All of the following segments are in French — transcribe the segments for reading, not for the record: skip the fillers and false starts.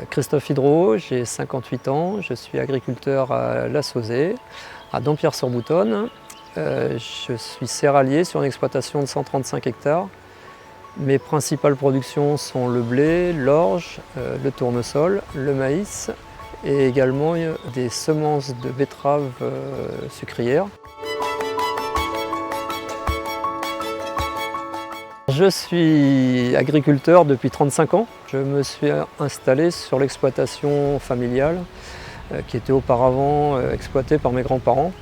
Christophe Hydreau, j'ai 58 ans, je suis agriculteur à La Sauzée, à Dampierre-sur-Boutonne. Je suis céréalier sur une exploitation de 135 hectares. Mes principales productions sont le blé, l'orge, le tournesol, le maïs et également des semences de betteraves sucrières. Je suis agriculteur depuis 35 ans. Je me suis installé sur l'exploitation familiale qui était auparavant exploitée par mes grands-parents.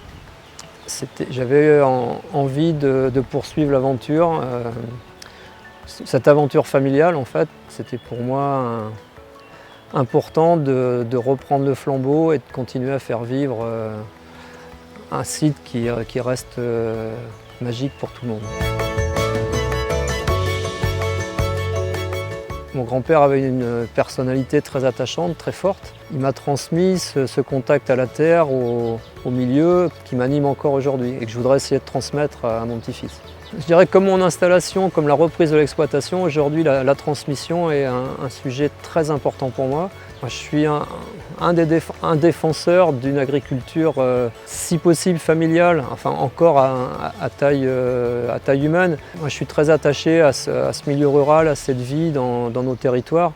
J'avais envie de poursuivre l'aventure. Cette aventure familiale, en fait, c'était pour moi important de reprendre le flambeau et de continuer à faire vivre un site qui reste magique pour tout le monde. Mon grand-père avait une personnalité très attachante, très forte. Il m'a transmis ce contact à la terre, au milieu, qui m'anime encore aujourd'hui et que je voudrais essayer de transmettre à mon petit-fils. Je dirais que comme mon installation, comme la reprise de l'exploitation, aujourd'hui la transmission est un sujet très important pour moi. Moi, je suis un défenseur d'une agriculture, si possible familiale, enfin encore à taille humaine. Moi, je suis très attaché à ce milieu rural, à cette vie dans nos territoires,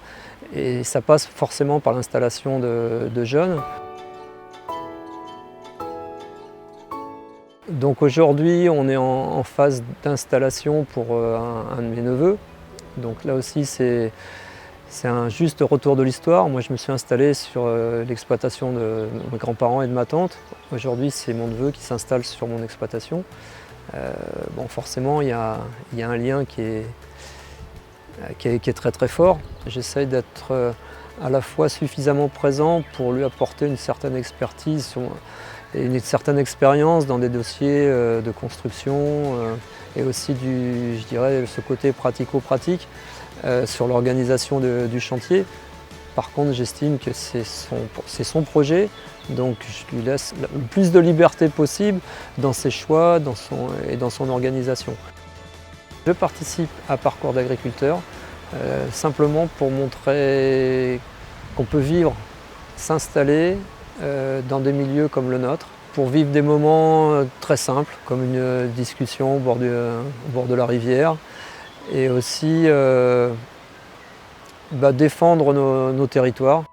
et ça passe forcément par l'installation de jeunes. Donc aujourd'hui, on est en phase d'installation pour un de mes neveux. Donc là aussi, c'est un juste retour de l'histoire. Moi, je me suis installé sur l'exploitation de mes grands-parents et de ma tante. Aujourd'hui, c'est mon neveu qui s'installe sur mon exploitation. Bon, forcément, il y a un lien qui est très très fort. J'essaye d'être à la fois suffisamment présent pour lui apporter une certaine expertise et une certaine expérience dans des dossiers de construction et aussi je dirais, ce côté pratico-pratique sur l'organisation du chantier. Par contre, j'estime que c'est son projet, donc je lui laisse le plus de liberté possible dans ses choix et dans son organisation. Je participe à Parcours d'agriculteur simplement pour montrer qu'on peut vivre, s'installer dans des milieux comme le nôtre, pour vivre des moments très simples, comme une discussion au bord de la rivière, et aussi défendre nos territoires.